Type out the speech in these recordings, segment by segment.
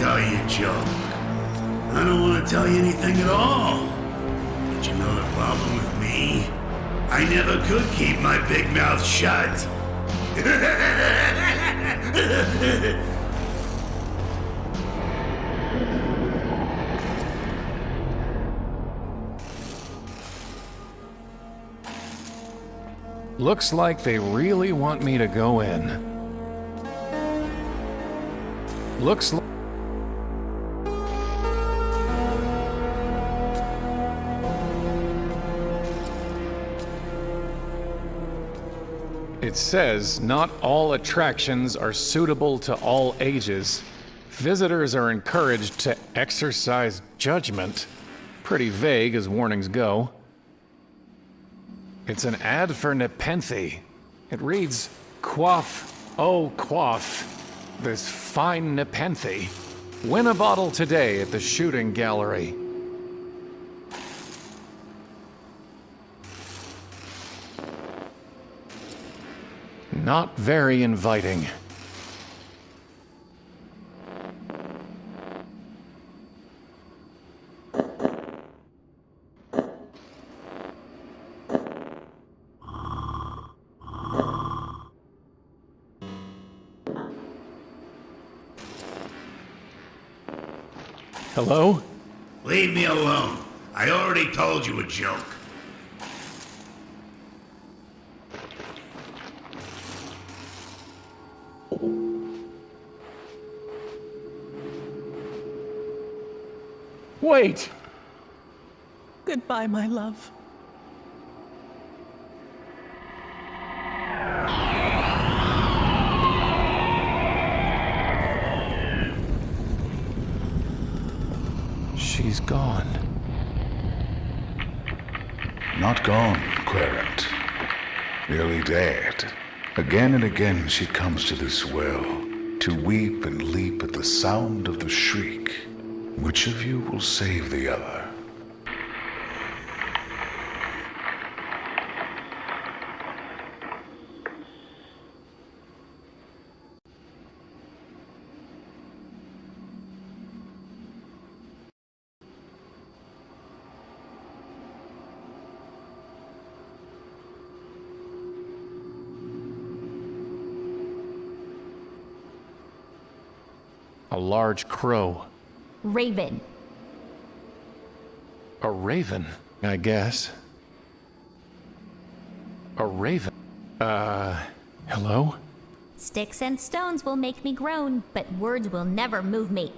tell you a joke. I don't want to tell you anything at all. But you know the problem with me? I never could keep my big mouth shut. Looks like they really want me to go in. Looks like... It says not all attractions are suitable to all ages. Visitors are encouraged to exercise judgment. Pretty vague as warnings go. It's an ad for Nepenthe. It reads, "Quaff, oh quaff, this fine Nepenthe. Win a bottle today at the shooting gallery." Not very inviting. Hello? Leave me alone. I already told you a joke. Wait! Goodbye, my love. She's gone. Not gone, Querent. Nearly dead. Again and again she comes to this well, to weep and leap at the sound of the shriek. Which of you will save the other? A large crow. Raven. A raven, I guess. A raven. Hello? Sticks and stones will make me groan, but words will never move me.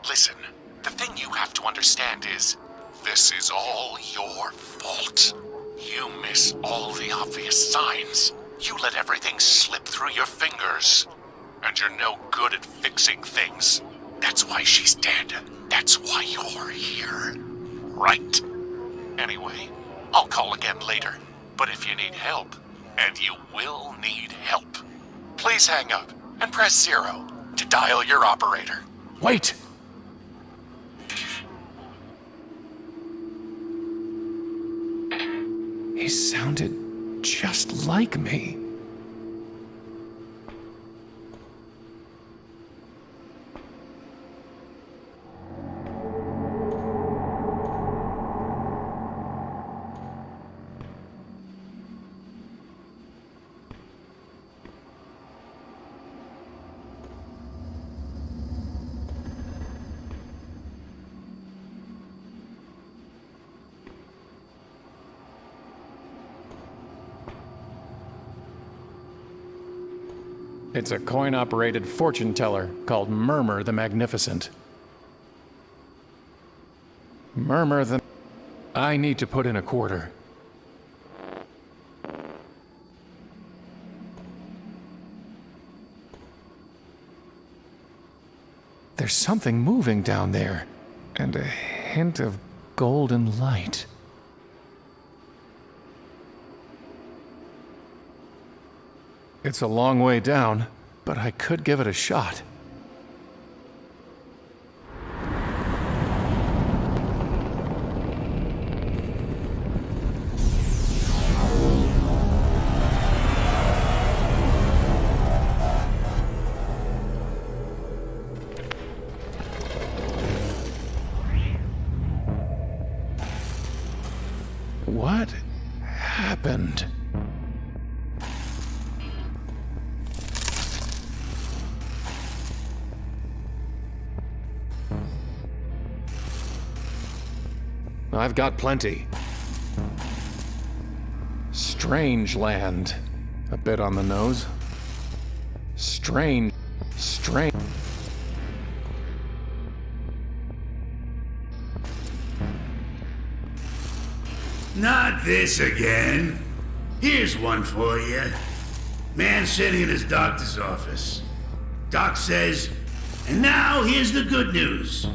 Listen, the thing you have to understand is, this is all your fault. You miss all the obvious signs. You let everything slip through your fingers. And you're no good at fixing things. That's why she's dead. That's why you're here. Right. Anyway, I'll call again later. But if you need help, and you will need help, please hang up and press 0 to dial your operator. Wait! He sounded just like me. It's a coin-operated fortune teller called Murmur the Magnificent. Murmur the... I need to put in a quarter. There's something moving down there, and a hint of golden light. It's a long way down, but I could give it a shot. What happened? I've got plenty. Strangeland. A bit on the nose. Strange. Not this again. Here's one for you. Man sitting in his doctor's office. Doc says, and now here's the good news.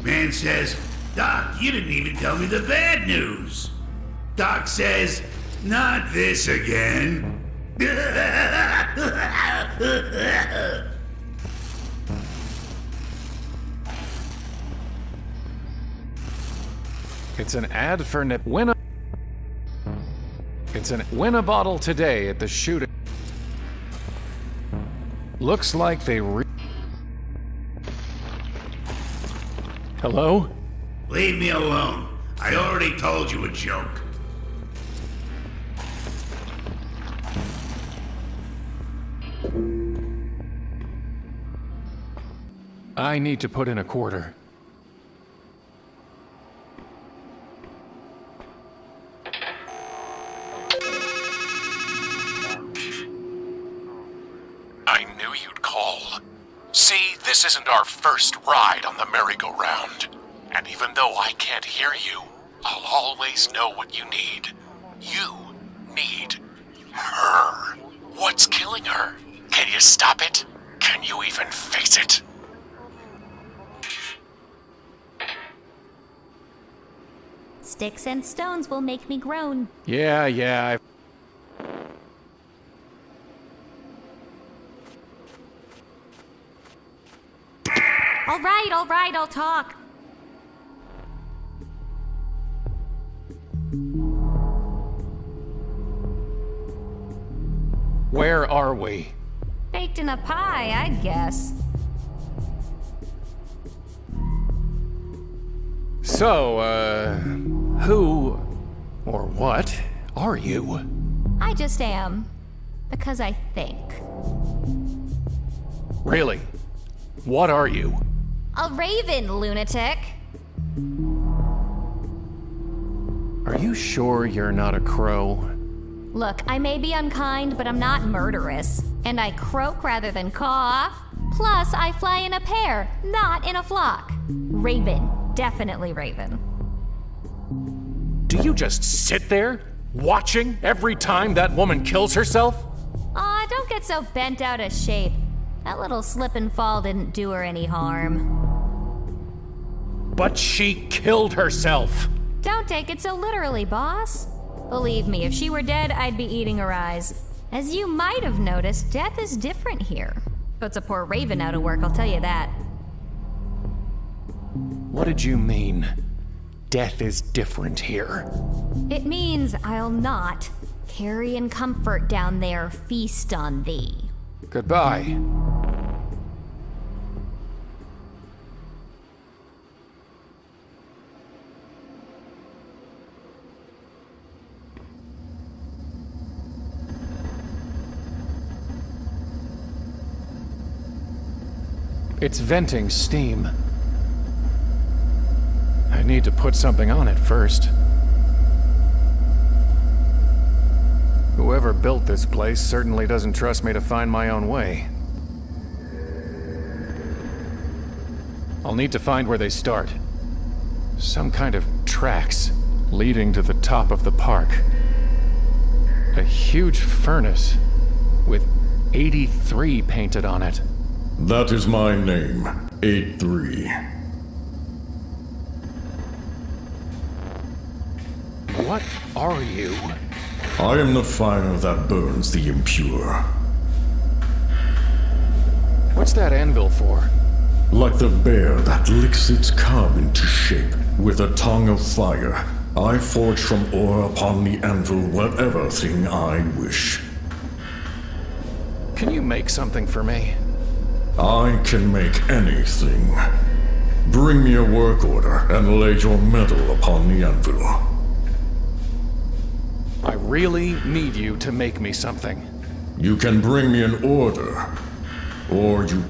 Man says, Doc, you didn't even tell me the bad news. Doc says, not this again. It's an ad for win a bottle today at the shooting. Looks like they Hello? Leave me alone. I already told you a joke. I need to put in a quarter. I knew you'd call. See, this isn't our first ride on the merry-go-round. And even though I can't hear you, I'll always know what you need. You need her. What's killing her? Can you stop it? Can you even face it? Sticks and stones will make me groan. Yeah. All right, I'll talk. Where are we? Baked in a pie, I guess. So, who or what are you? I just am. Because I think. Really? What are you? A raven, lunatic. Are you sure you're not a crow? Look, I may be unkind, but I'm not murderous. And I croak rather than caw. Plus, I fly in a pair, not in a flock. Raven. Definitely raven. Do you just sit there, watching every time that woman kills herself? Aw, don't get so bent out of shape. That little slip and fall didn't do her any harm. But she killed herself. Don't take it so literally, boss. Believe me, if she were dead, I'd be eating her eyes. As you might have noticed, death is different here. Puts a poor raven out of work, I'll tell you that. What did you mean? Death is different here. It means I'll not carry in comfort down there, feast on thee. Goodbye. It's venting steam. I need to put something on it first. Whoever built this place certainly doesn't trust me to find my own way. I'll need to find where they start. Some kind of tracks leading to the top of the park. A huge furnace with 83 painted on it. That is my name, 83. What are you? I am the fire that burns the impure. What's that anvil for? Like the bear that licks its cub into shape with a tongue of fire, I forge from ore upon the anvil whatever thing I wish. Can you make something for me? I can make anything. Bring me a work order and lay your metal upon the anvil. really need you to make me something. You can bring me an order. Or you...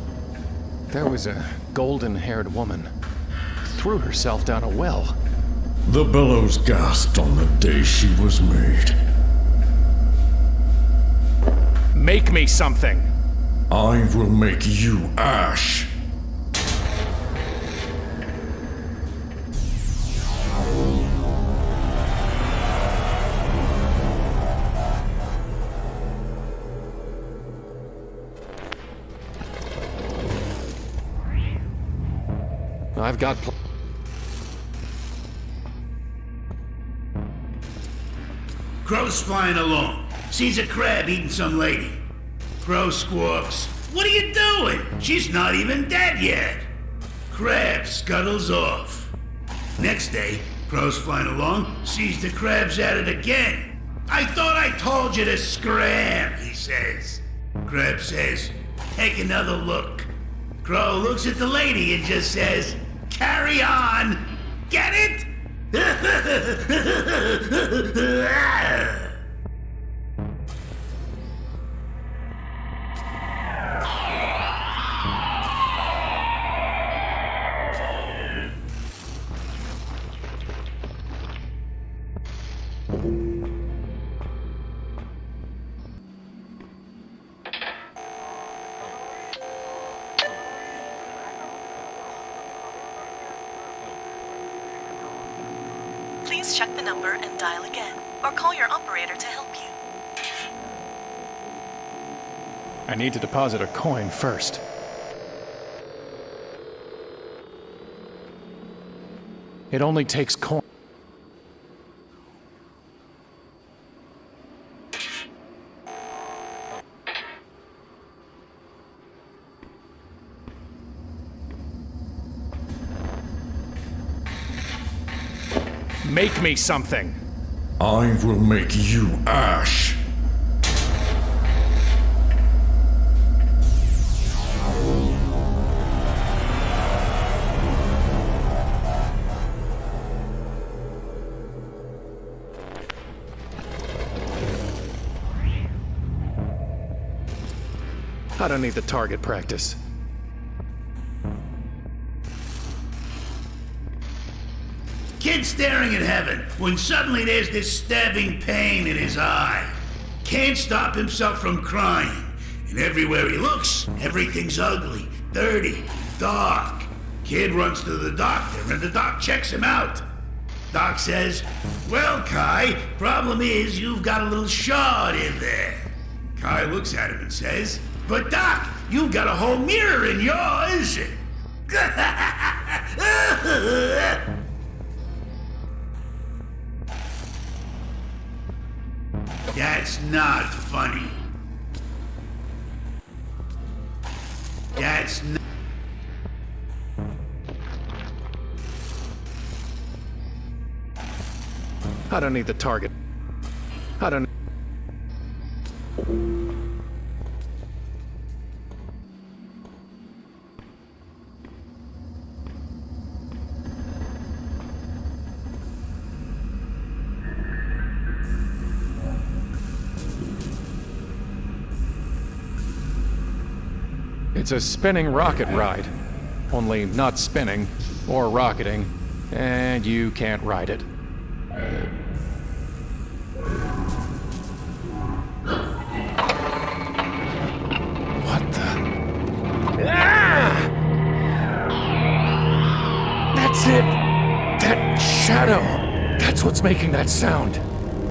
There was a golden-haired woman. Threw herself down a well. The bellows gasped on the day she was made. Make me something! I will make you ash. I've got Crow's flying along. Sees a crab eating some lady. Crow squawks, "What are you doing? She's not even dead yet." Crab scuttles off. Next day, Crow's flying along, sees the crabs at it again. "I thought I told you to scram," he says. Crab says, "Take another look." Crow looks at the lady and just says, "Carry on." Get it? Please check the number and dial again, or call your operator to help you. I need to deposit a coin first. It only takes coin. Make me something! I will make you ash. I don't need the target practice. Kid's staring at heaven when suddenly there's this stabbing pain in his eye. Can't stop himself from crying. And everywhere he looks, everything's ugly, dirty, dark. Kid runs to the doctor and the doc checks him out. Doc says, "Well, Kai, problem is you've got a little shard in there." Kai looks at him and says, "But Doc, you've got a whole mirror in yours." That's not funny. That's not... I don't need the target. I don't... It's a spinning rocket ride. Only not spinning, or rocketing, and you can't ride it. What the... Ah! That's it! That shadow! That's what's making that sound.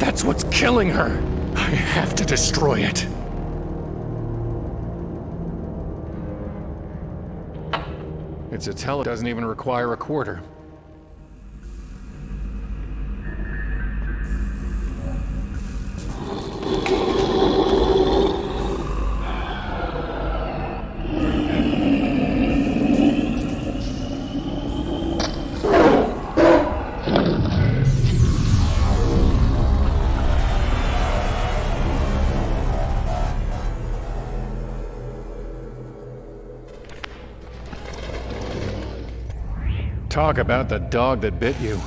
That's what's killing her. I have to destroy it. It's a tele... doesn't even require a quarter. Talk about the dog that bit you.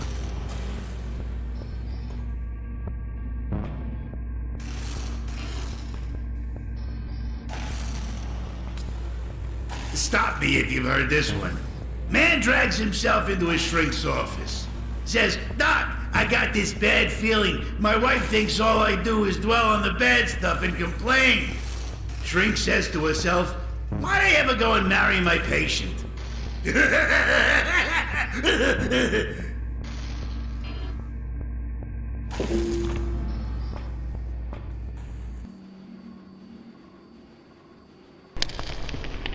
Stop me if you've heard this one. Man drags himself into his shrink's office. Says, "Doc, I got this bad feeling. My wife thinks all I do is dwell on the bad stuff and complain." Shrink says to herself, "Why'd I ever go and marry my patient?"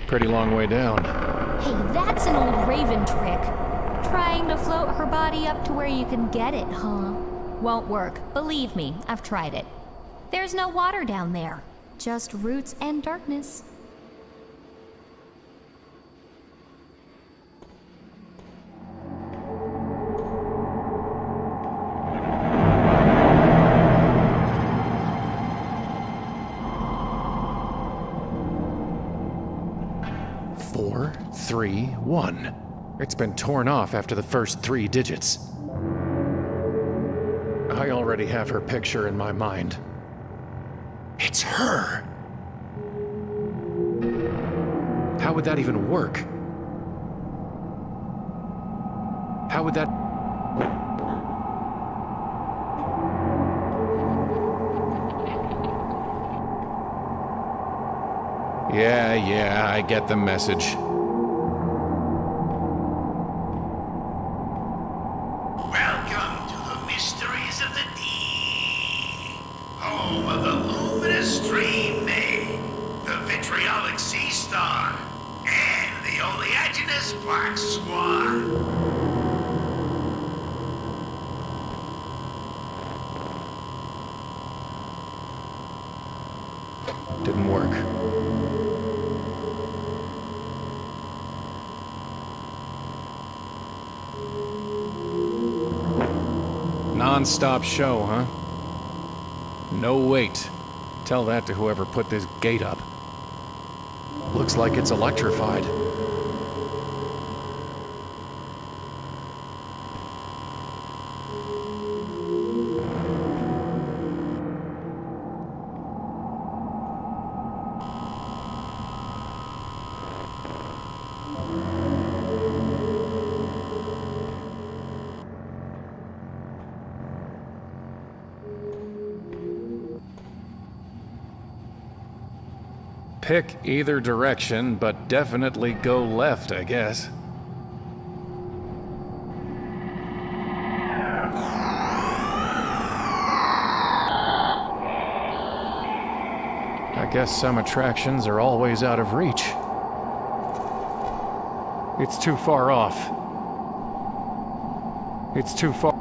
Pretty long way down. Hey, that's an old Raven trick. Trying to float her body up to where you can get it, huh? Won't work. Believe me, I've tried it. There's no water down there. Just roots and darkness. Four, 3, 1. It's been torn off after the first 3 digits. I already have her picture in my mind. It's her! How would that even work? How would that... Yeah, I get the message. Welcome to the mysteries of the deep. Home of the luminous stream maid, the vitriolic sea star, and the oleaginous black swan. Didn't work. Non-stop show, huh? No wait. Tell that to whoever put this gate up. Looks like it's electrified. Pick either direction, but definitely go left, I guess. I guess some attractions are always out of reach. It's too far off. It's too far.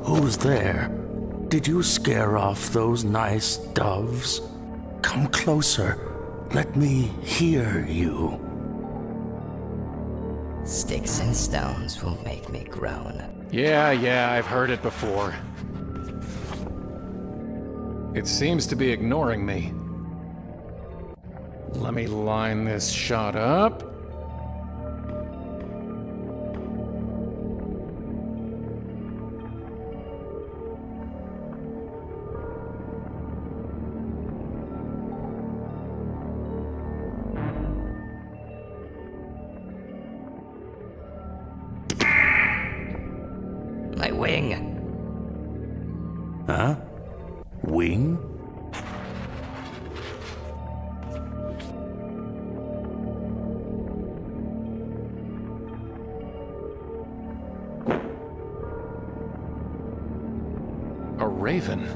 Who's there? Did you scare off those nice doves? Come closer. Let me hear you. Sticks and stones will make me groan. Yeah, I've heard it before. It seems to be ignoring me. Let me line this shot up. My wing. Huh? Wing? A raven.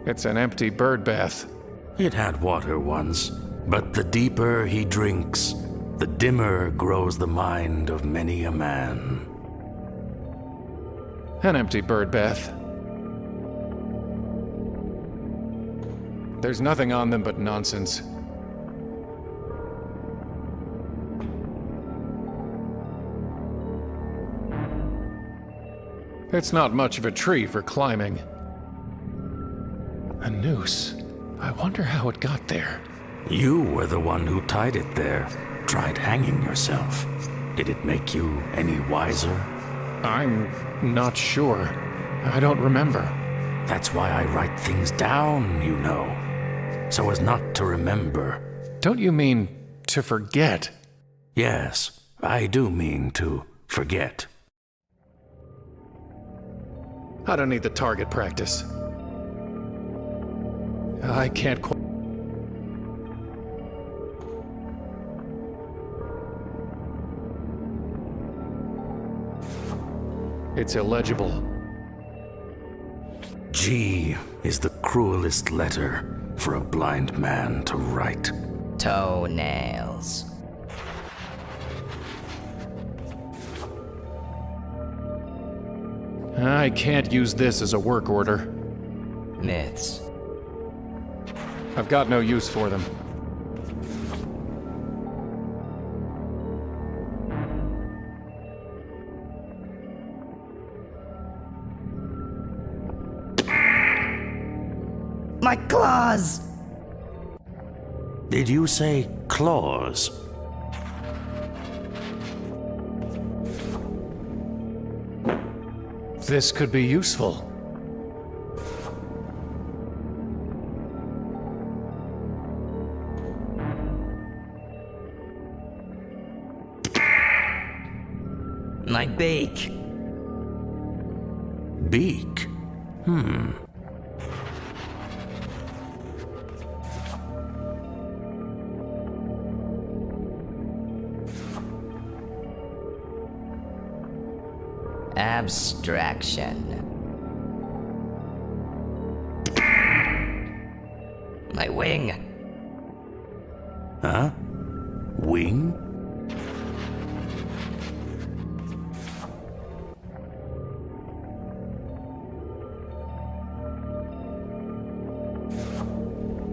It's an empty bird bath. It had water once, but the deeper he drinks, the dimmer grows the mind of many a man. An empty bird bath. There's nothing on them but nonsense. It's not much of a tree for climbing. A noose. I wonder how it got there. You were the one who tied it there. tried hanging yourself. Did it make you any wiser? I'm not sure. I don't remember. That's why I write things down, you know. So as not to remember. Don't you mean to forget? Yes, I do mean to forget. I don't need the target practice. I can't quite. It's illegible. G is the cruelest letter for a blind man to write. Toenails. I can't use this as a work order. Myths. I've got no use for them. My claws! Did you say claws? This could be useful. My beak. Beak? Abstraction. My wing. Huh? Wing?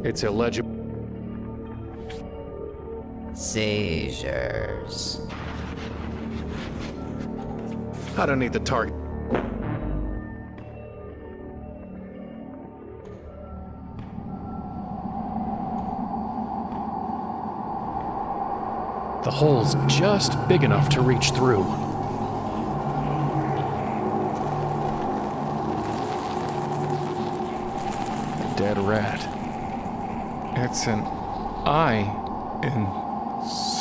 It's illegible. Seizures. I don't need the target. The hole's just big enough to reach through. A dead rat. It's an eye in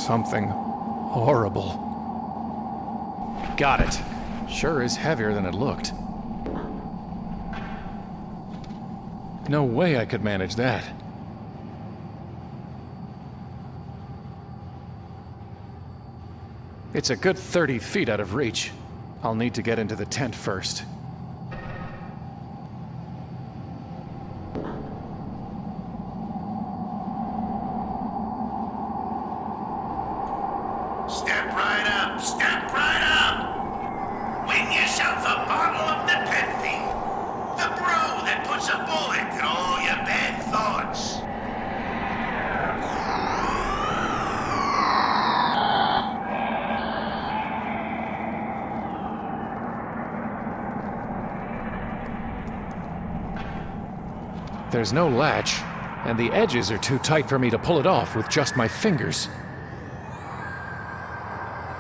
something horrible. Got it. Sure is heavier than it looked. No way I could manage that. It's a good 30 feet out of reach. I'll need to get into the tent first. Step right up, step right up! Win yourself a bottle of Nepenthe, the brew that puts a bullet in all your bad thoughts. There's no latch, and the edges are too tight for me to pull it off with just my fingers.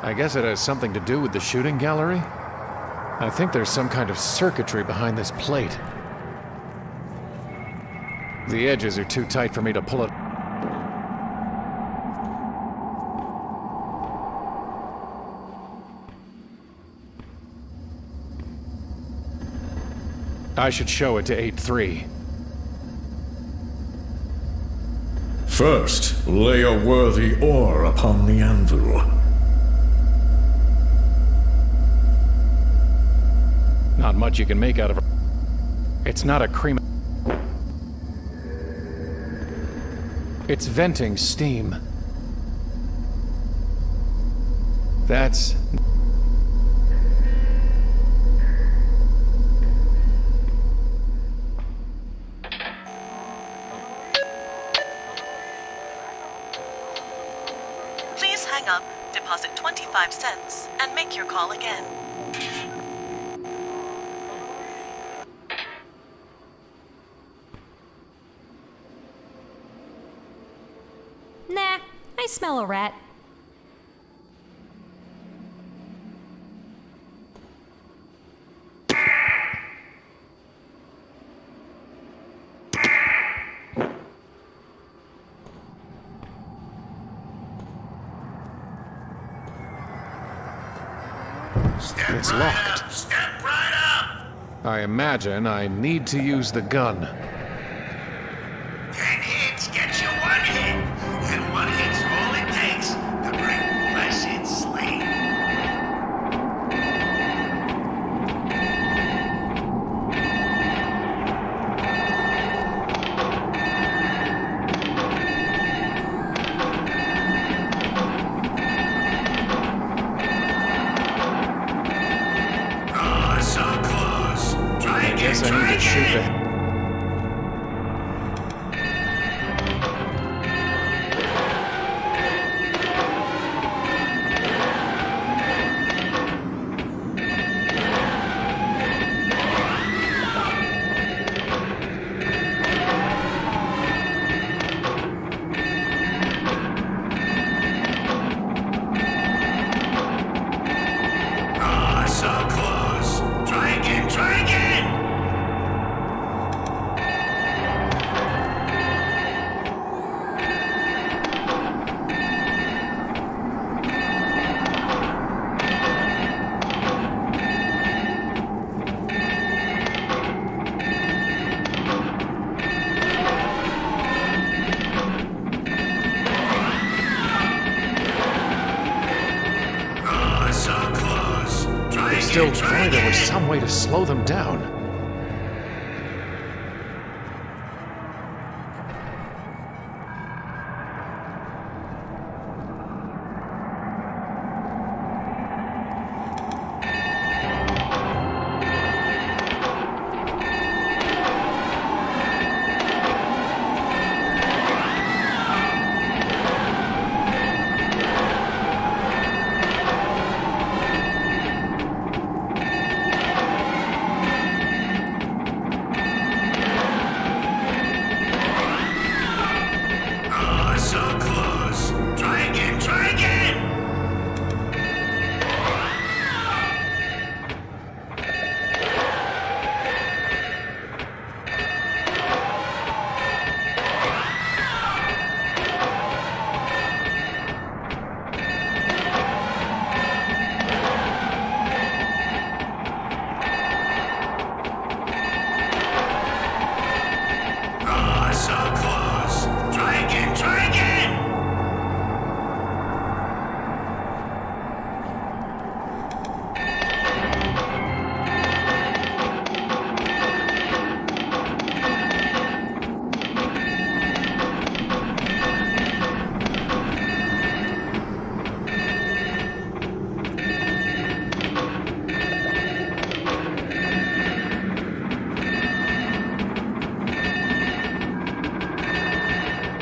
I guess it has something to do with the shooting gallery? I think there's some kind of circuitry behind this plate. The edges are too tight for me to pull it. I should show it to 8-3. First, lay a worthy ore upon the anvil. Not much you can make out of it. It's not a cream. It's venting steam. That's... Please hang up, deposit 25 cents, and make your call again. Nah, I smell a rat. Step It's right locked. up. Step right up. I imagine I need to use the gun. 10 hits get you 1 hit, and 1 hit's all it takes to bring Blessed Sleep. Oh, so close. Try again, Guess I try need to shoot again. the... Oh, so close. Try again, try again. Oh, so close. Try again, Still try thought there was again. some way to slow them down. Oh, so close. Try again, try again. Oh, so close. Try again, try again.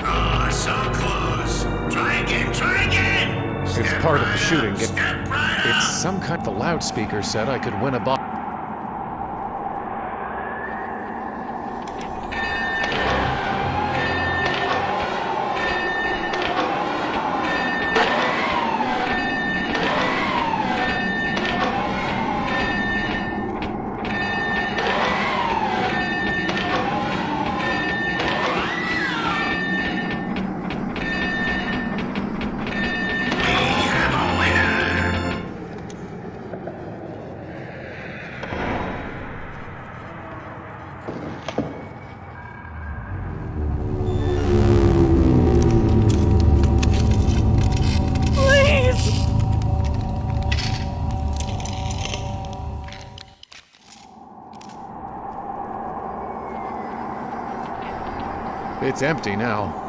Oh, so close. Try again, try again. It's Step part of the right shooting. up, step right It's up. some kind of loudspeaker said I could win a box. We have a winner. It's empty now.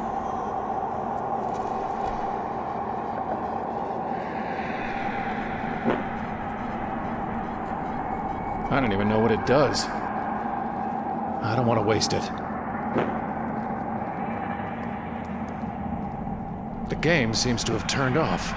I don't even know what it does. I don't want to waste it. The game seems to have turned off.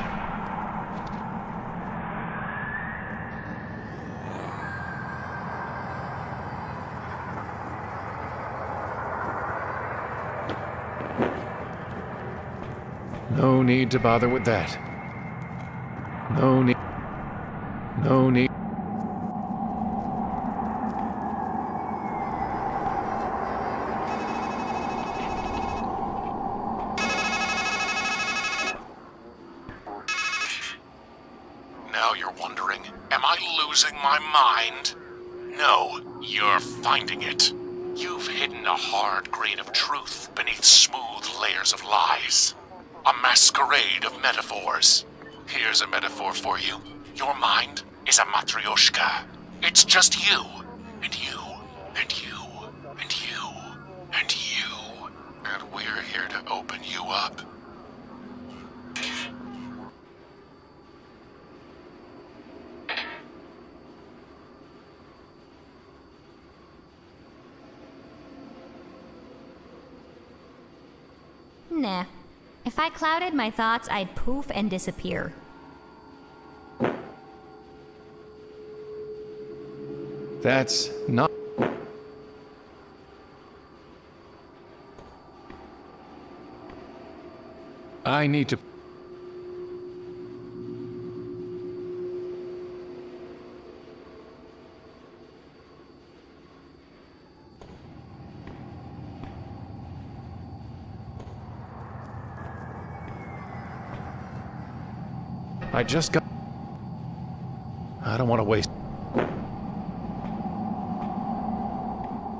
No need to bother with that. No need. No need. Now you're wondering, am I losing my mind? No, you're finding it. You've hidden a hard grain of truth beneath smooth layers of lies. A masquerade of metaphors. Here's a metaphor for you. Your mind is a matryoshka. It's just you, and you, and you, and you, and you. And we're here to open you up. Nah. If I clouded my thoughts, I'd poof and disappear. That's not... I need to... I just got... I don't want to waste...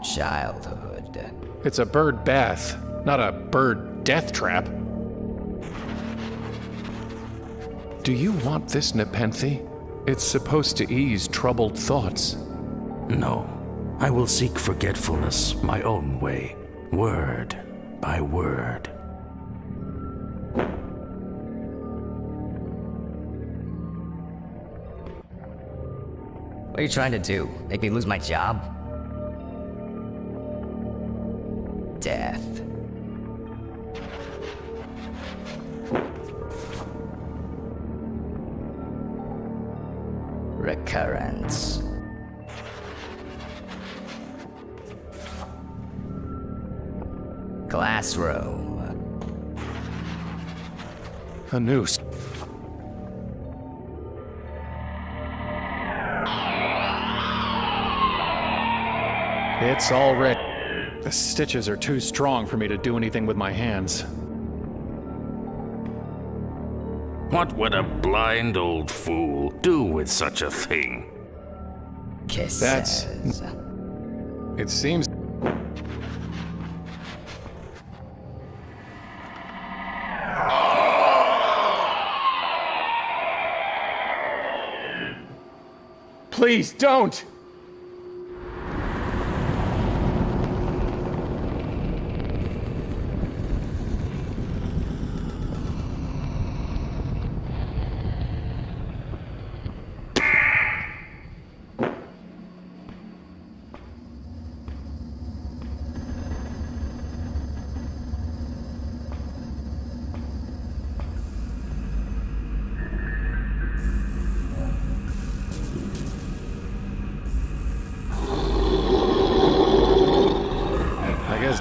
Childhood. It's a bird bath, not a bird death trap. Do you want this, Nepenthe? It's supposed to ease troubled thoughts. No. I will seek forgetfulness my own way, word by word. What are you trying to do? Make me lose my job? Death. Recurrence. Classroom. A noose. It's already... The stitches are too strong for me to do anything with my hands. What would a blind old fool do with such a thing? Kisses. That's... It seems... Please, don't!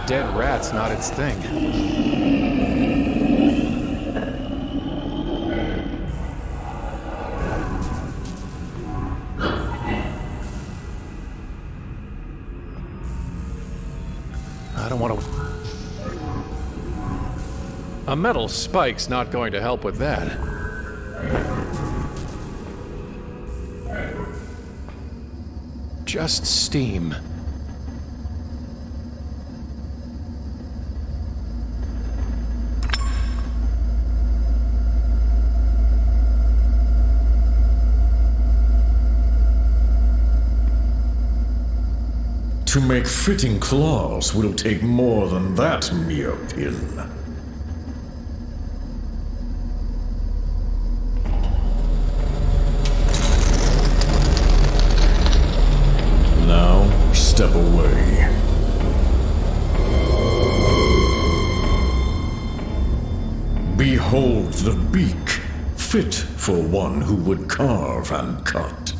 Dead rat's not its thing. I don't want to... A metal spike's not going to help with that. Just steam. To make fitting claws will take more than that mere pin. Now, step away. Behold the beak, fit for one who would carve and cut.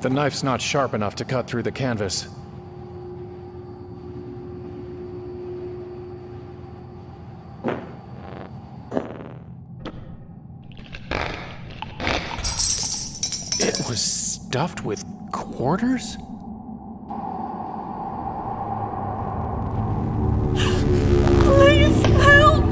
The knife's not sharp enough to cut through the canvas. was stuffed with quarters? Please help!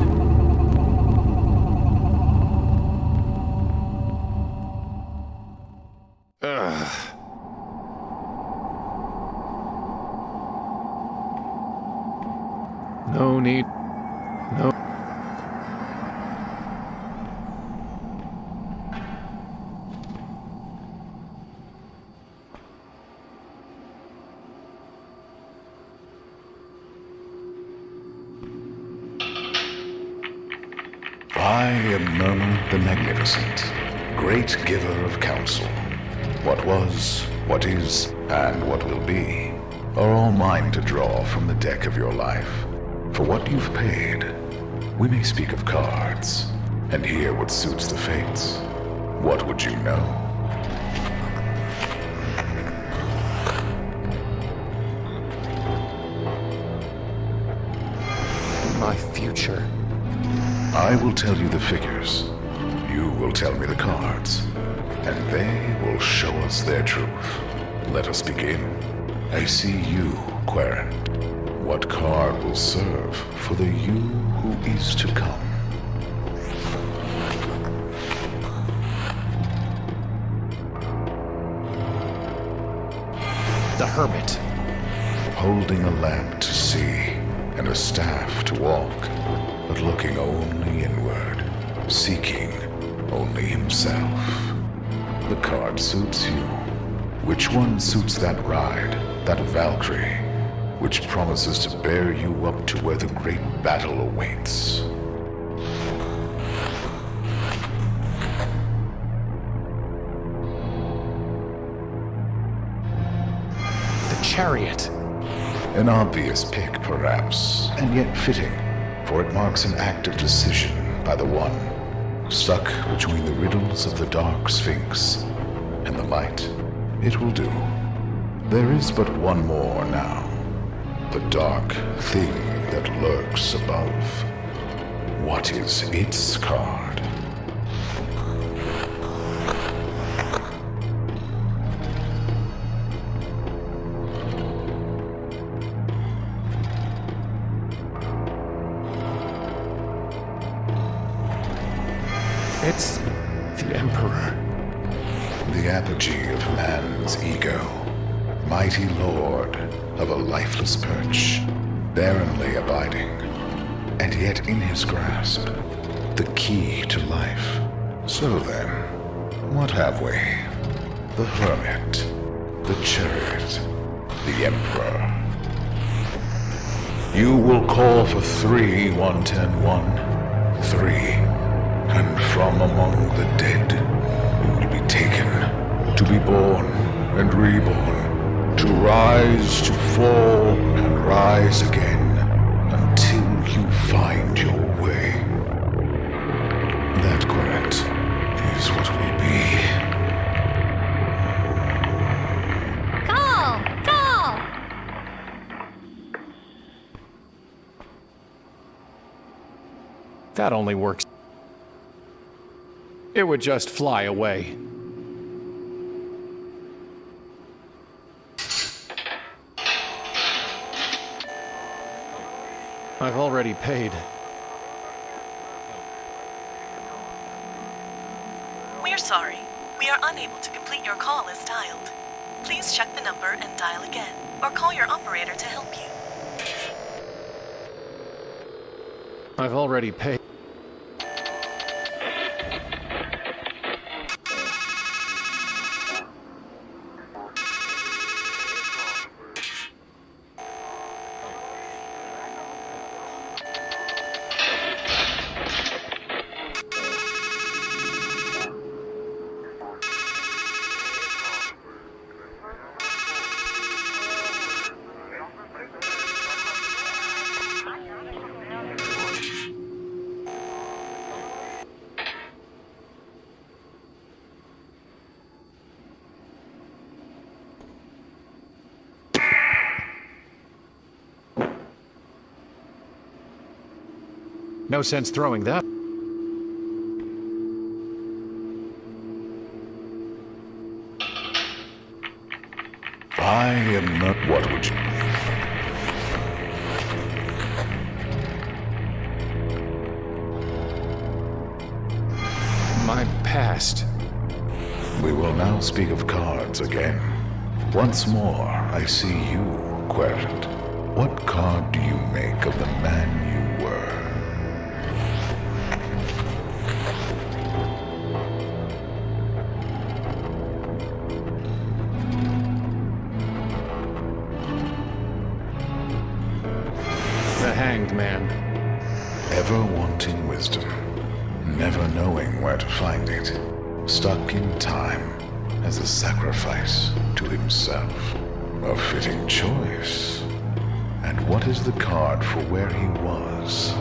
No need. No. I am Murmur the Magnificent, great giver of counsel. What was, what is, and what will be are all mine to draw from the deck of your life. For what you've paid, we may speak of cards, and hear what suits the fates. What would you know? My future. I will tell you the figures. You will tell me the cards. And they will show us their truth. Let us begin. I see you, Querent. What card will serve for the you who is to come? The Hermit. Holding a lamp to see and a staff to walk, but looking only inward, seeking only himself. The card suits you. Which one suits that ride, that Valkyrie, which promises to bear you up to where the great battle awaits? The Chariot. An obvious pick, perhaps, and yet fitting, for it marks an act of decision by the one, stuck between the riddles of the dark sphinx and the light. It will do. There is but one more now. The dark thing that lurks above. What is its card? It's the Emperor. The apogee of man's ego. Mighty lord of a lifeless perch, barrenly abiding, and yet in his grasp, the key to life. So then, what have we? The Hermit, the Chariot, the Emperor. You will call for 3, 1, 10, 1, 3, and from among the dead, you will be taken, to be born and reborn, to rise, to fall, and rise again, until you find your way. That, Querent, is what will be. Call! Call! That only works. It would just fly away. I've already paid. We're sorry. We are unable to complete your call as dialed. Please check the number and dial again, or call your operator to help you. I've already paid. No sense throwing that. I am not. What would you? My past. We will now speak of cards again. Once more, I see you, Querent. What card do you make of the man you were? The Hanged Man. Ever wanting wisdom, never knowing where to find it, stuck in time as a sacrifice to himself. A fitting choice. And what is the card for where he was?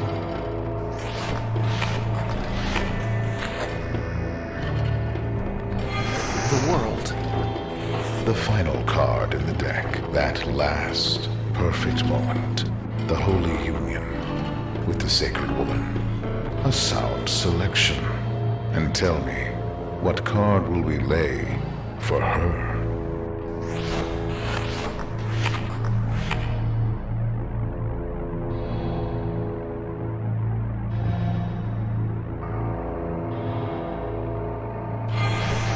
The world. The final card in the deck. That last perfect moment. The Holy Union with the Sacred Woman. A sound selection. And tell me, what card will we lay for her?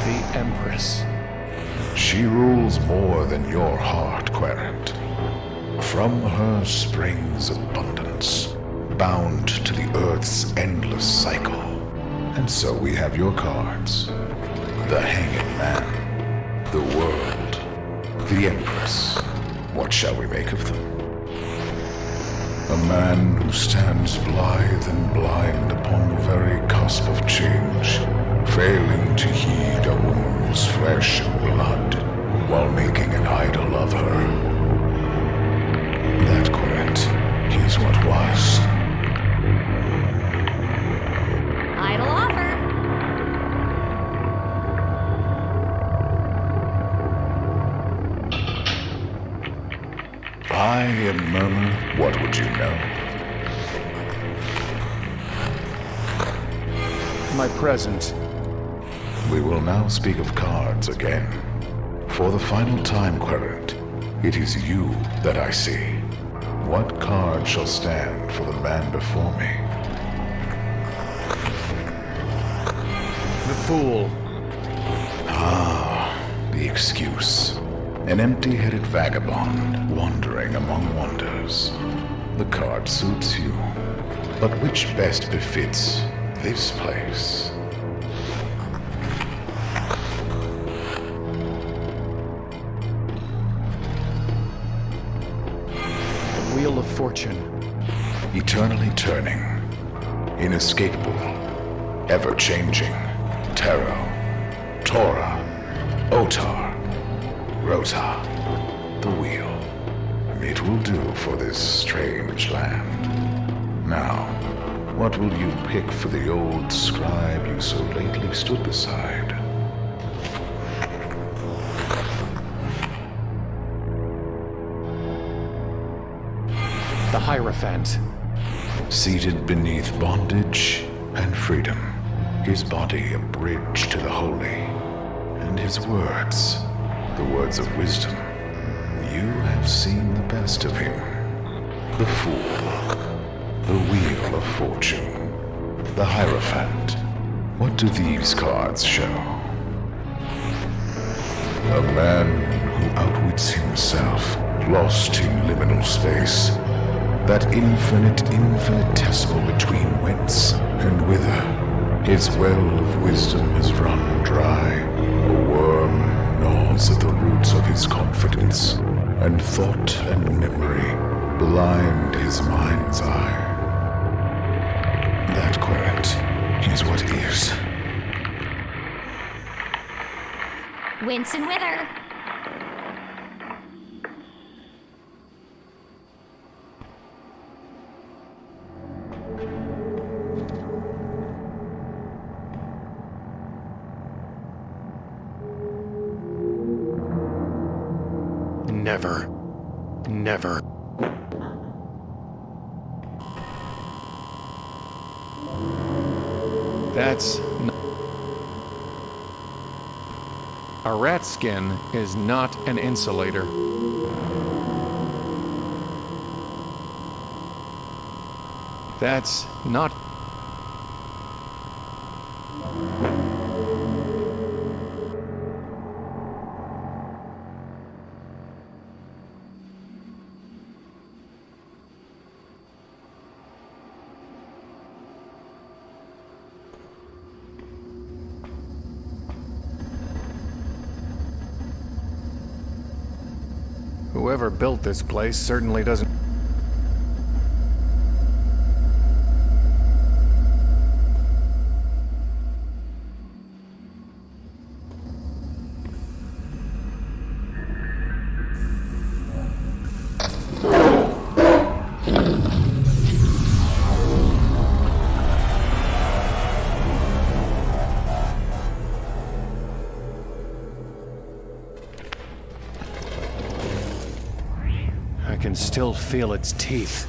The Empress. She rules more than your heart, Querent. From her springs abundance, bound to the Earth's endless cycle. And so we have your cards. The Hanging Man, the world, the Empress. What shall we make of them? A man who stands blithe and blind upon the very cusp of change, failing to heed a woman's flesh and blood, while making an idol of her. That, Querent, is what was. Idle offer. I am Murmur. What would you know? My present. We will now speak of cards again. For the final time, Querent, it is you that I see. What card shall stand for the man before me? The Fool. Ah, the excuse. An empty-headed vagabond wandering among wonders. The card suits you, but which best befits this place? The Wheel of Fortune. Eternally turning, inescapable, ever-changing, Tarot, Torah, Otar, Rota, the wheel. It will do for this strange land. Now, what will you pick for the old scribe you so lately stood beside? The Hierophant. Seated beneath bondage and freedom, his body a bridge to the holy, and his words, the words of wisdom. You have seen the best of him. The Fool, the Wheel of Fortune, the Hierophant. What do these cards show? A man who outwits himself, lost in liminal space. That infinitesimal between whence and whither. His well of wisdom has run dry. A worm gnaws at the roots of his confidence, and thought and memory blind his mind's eye. That, Querent, is what is. Wince and wither. Never. Never. That's A rat skin is not an insulator. That's not... Whoever built this place certainly doesn't... I can still feel its teeth.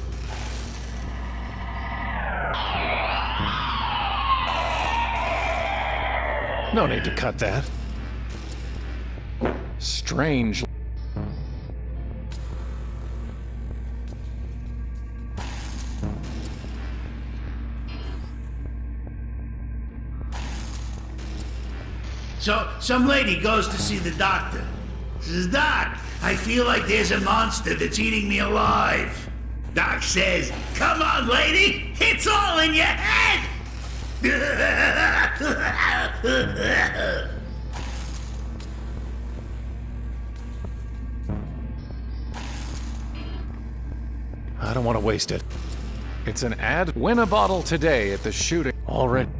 No need to cut that. Strange. So, some lady goes to see the doctor. Says, Doc, I feel like there's a monster that's eating me alive. Doc says, come on, lady, it's all in your head! I don't want to waste it. It's an ad. Win a bottle today at the shooting. Already.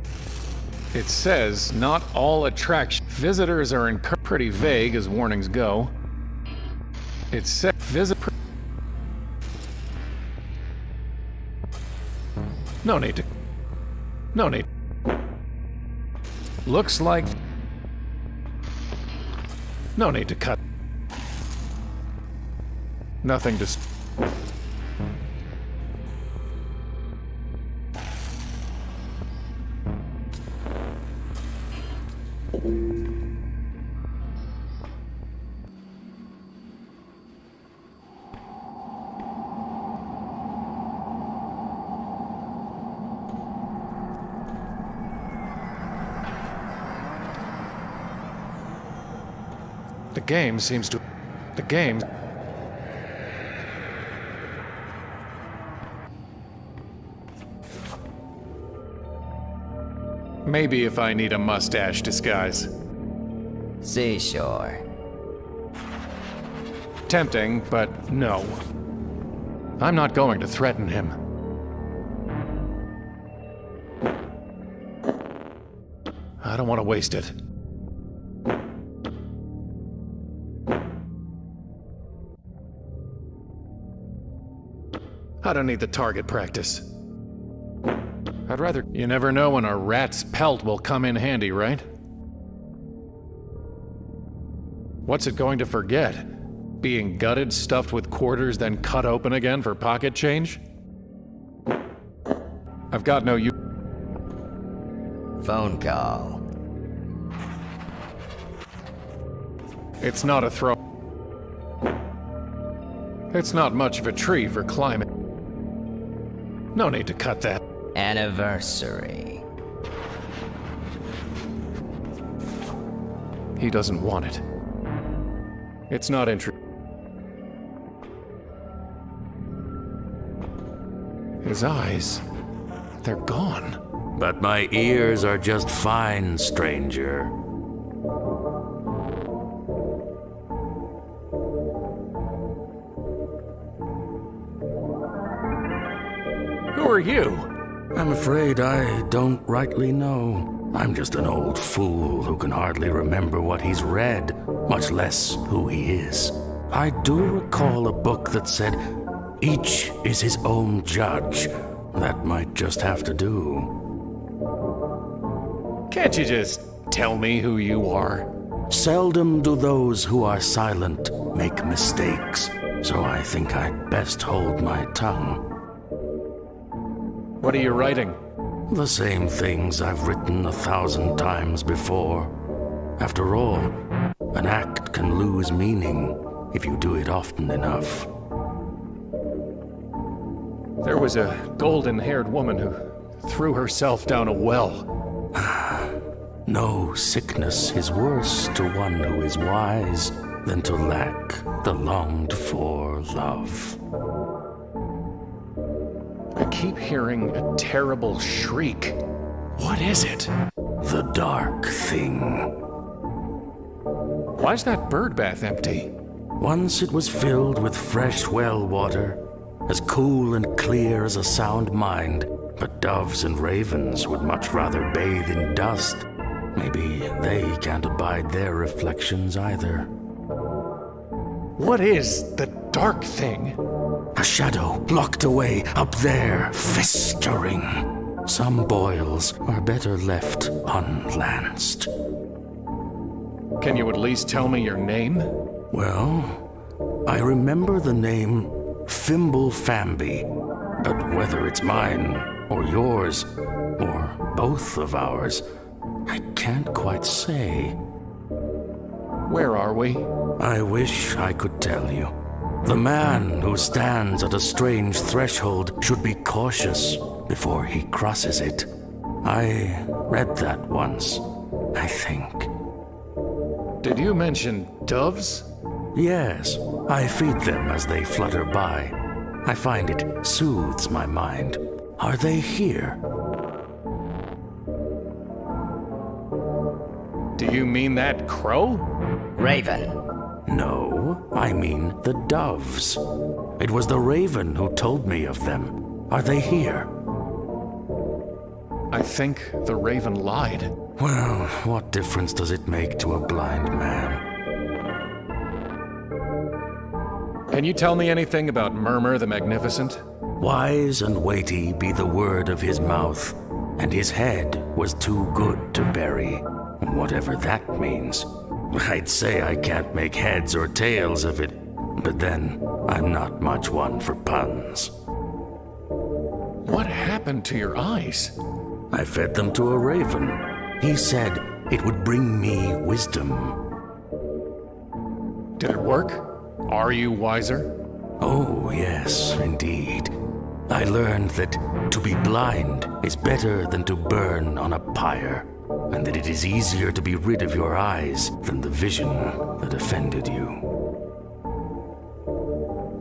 It says not all attractions. Visitors are encouraged. Pretty vague as warnings go. It says visit. No need to. No need. Looks like. No need to cut. Nothing to. The game seems to... The game... Maybe if I need a mustache disguise. Seashore. Tempting, but no. I'm not going to threaten him. I don't want to waste it. I don't need the target practice. I'd rather... You never know when a rat's pelt will come in handy, right? What's it going to forget? Being gutted, stuffed with quarters, then cut open again for pocket change? I've got no use... Phone call. It's not a throw... It's not much of a tree for climbing. No need to cut that. Anniversary. He doesn't want it. It's not interesting. His eyes, they're gone. But my ears are just fine, stranger. Who are you? I'm afraid I don't rightly know. I'm just an old fool who can hardly remember what he's read, much less who he is. I do recall a book that said, each is his own judge. That might just have to do. Can't you just tell me who you are? Seldom do those who are silent make mistakes, so I think I'd best hold my tongue. What are you writing? The same things I've written 1,000 times before. After all, An act can lose meaning if you do it often enough. There was a golden-haired woman who threw herself down a well. No sickness is worse to one who is wise than to lack the longed-for love. I keep hearing a terrible shriek. What is it? The dark thing. Why's that bird bath empty? Once it was filled with fresh well water, as cool and clear as a sound mind, but doves and ravens would much rather bathe in dust. Maybe they can't abide their reflections either. What is the dark thing? A shadow locked away up there, festering. Some boils are better left unlanced. Can you at least tell me your name? Well, I remember the name Fimble Famby, but whether it's mine or yours, or both of ours, I can't quite say. Where are we? I wish I could tell you. The man who stands at a strange threshold should be cautious before he crosses it. I read that once, I think. Did you mention doves? Yes, I feed them as they flutter by. I find it soothes my mind. Are they here? Do you mean that crow? Raven. No, I mean the doves. It was the raven who told me of them. Are they here? I think the raven lied. Well, what difference does it make to a blind man? Can you tell me anything about Murmur the Magnificent? Wise and weighty be the word of his mouth, and his head was too good to bury, whatever that means. I'd say I can't make heads or tails of it, but then I'm not much one for puns. What happened to your eyes? I fed them to a raven. He said it would bring me wisdom. Did it work? Are you wiser? Oh, yes, indeed. I learned that to be blind is better than to burn on a pyre, and that it is easier to be rid of your eyes than the vision that offended you.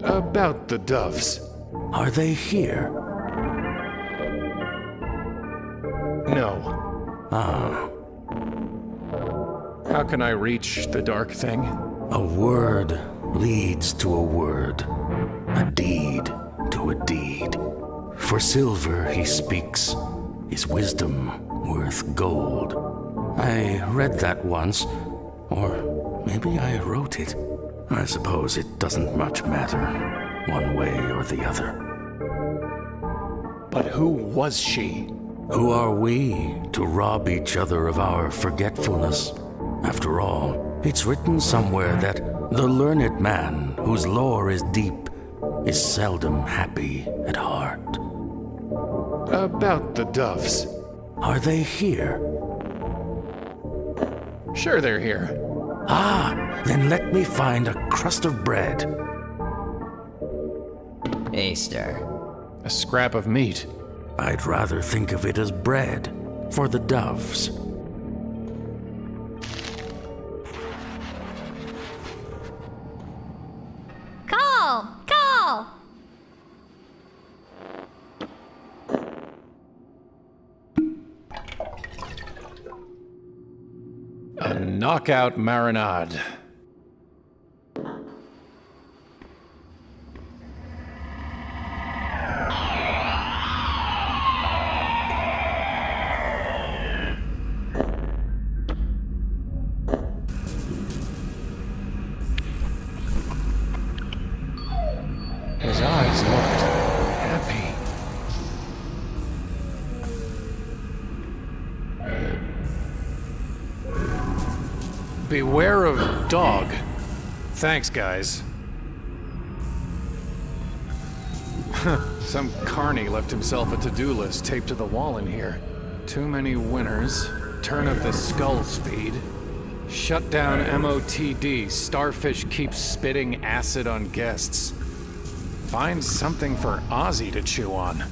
About the doves. Are they here? No. Ah. How can I reach the dark thing? A word leads to a word, a deed to a deed. For silver he speaks, is wisdom worth gold. I read that once, or maybe I wrote it. I suppose it doesn't much matter, one way or the other. But who was she? Who are we to rob each other of our forgetfulness? After all, it's written somewhere that the learned man whose lore is deep is seldom happy at heart. About the doves. Are they here? Sure they're here. Ah, then let me find a crust of bread. Easter. A scrap of meat. I'd rather think of it as bread for the doves. Call! Call! A knockout marinade. His eyes looked happy. Beware of dog. Thanks, guys. Some carny left himself a to-do list taped to the wall in here. Too many winners. Turn up the skull speed. Shut down MOTD. Starfish keeps spitting acid on guests. Find something for Ozzy to chew on.